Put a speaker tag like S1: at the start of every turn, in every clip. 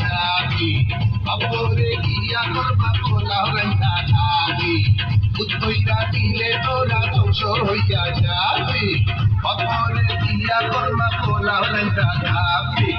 S1: যাবি খবরে গিয়া করবা পোলাও রাইন্দা খাবি ভূত কইরা দিলে তোরা ধ্বংস হইয়া যাবি খবরে গিয়া করবা পোলাও রাইন্দা খাবি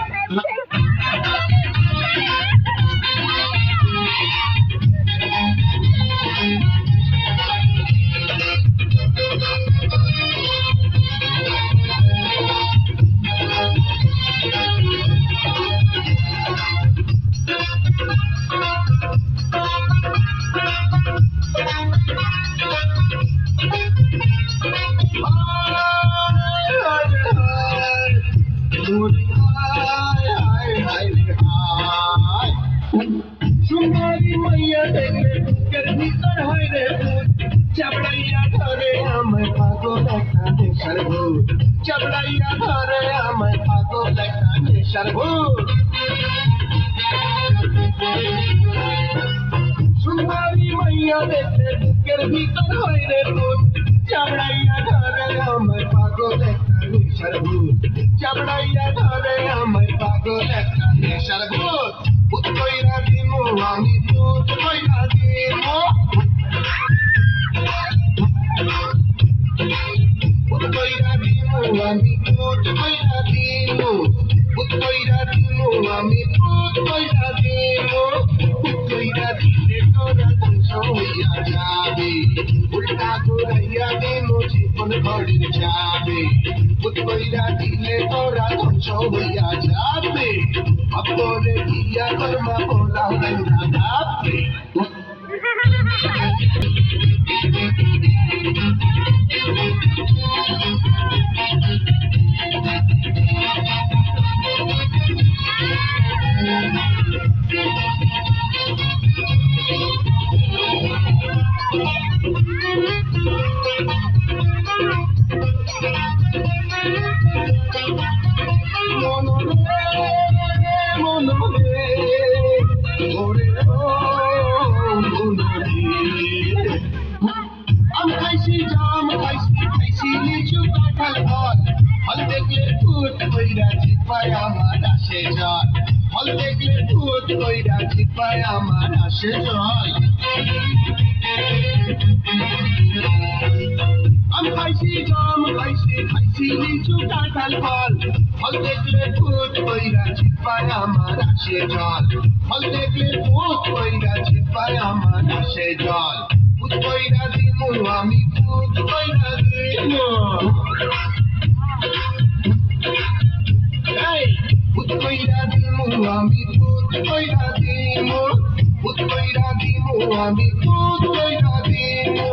S1: सुंदरी मैया देखले बुकेर भीतर হয় রে ভূত চাবড়াইয়া ধরে আমায় পাগল একটা নেশার ভূত চাবড়াইয়া ধরে আমায় পাগল একটা নেশার ভূত সুন্দরী মাইয়া দেখলে বুকের ভিতর হয় রে ভূত চাবড়াইয়া ধরে আমায় পাগল একটা নেশার ভূত চাবড়াইয়া ধরে আমায় পাগল একটা নেশার ভূত ভূত কইরা দিমু আমি ভূত কইরা দিমু ভূত কইরা দিমু আমি ভূত কইরা দিমু ভূত কইরা দিমু আমি ভূত কইরা দিমু ভূত কইরা দিলে তোরা ধ্বংস হইয়া যাবে উল্টা ঘুরাইয়া দিমু জীবন ঘরের যাবে ভূত কইরা দিলে তোরা ধ্বংস হইয়া যাবে খবরে গিয়া করবা পোলাও রাইন্দা খাবি I'm খাইছি জাম খাইছি লিচু কাঁঠাল ফল ফল দেখলে ভূত কইরা জিপায় আমার আসে জল ফল দেখলে ভূত কইরা জিপায় আমার আসে জল আমি খাইছি জাম খাইছি লিচু কাঁঠাল ফল ফল দেখলে ভূত কইরা জিপায় আমার আসে জল ফল দেখলে ভূত কইরা জিপায় আমার আসে জল ভূত কইরা দিমু আমি ভূত কইরা দিমু ভূত কইরা দিমু আমি ভূত কইরা দিমু ভূত কইরা দিমু আমি ভূত কইরা দিমু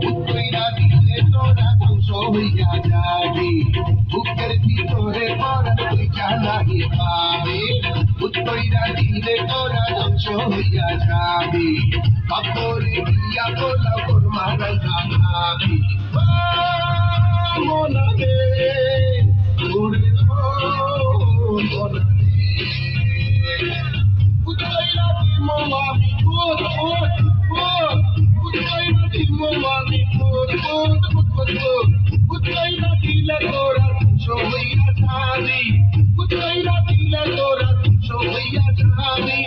S1: ভূত কইরা দিলে তোরা ধ্বংস হইয়া যাবি বুকের ভিতরে পরাণ পয়সা নাহি পাবি ভূত কইরা দিলে তোরা ধ্বংস হইয়া যাবি খবরে গিয়া পোলাও কোরমা রাইন্দা খাবি মনা রে ওরে মনা রে ভূত কইরা দিমু আমি ভূত ভূত ভূত ভূত কইরা দিমু আমি ভূত ভূত ভূত ভূত কইরা দিলে তোরা ধ্বংস হইয়া যাবি ভূত কইরা দিলে তোরা ধ্বংস হইয়া যাবি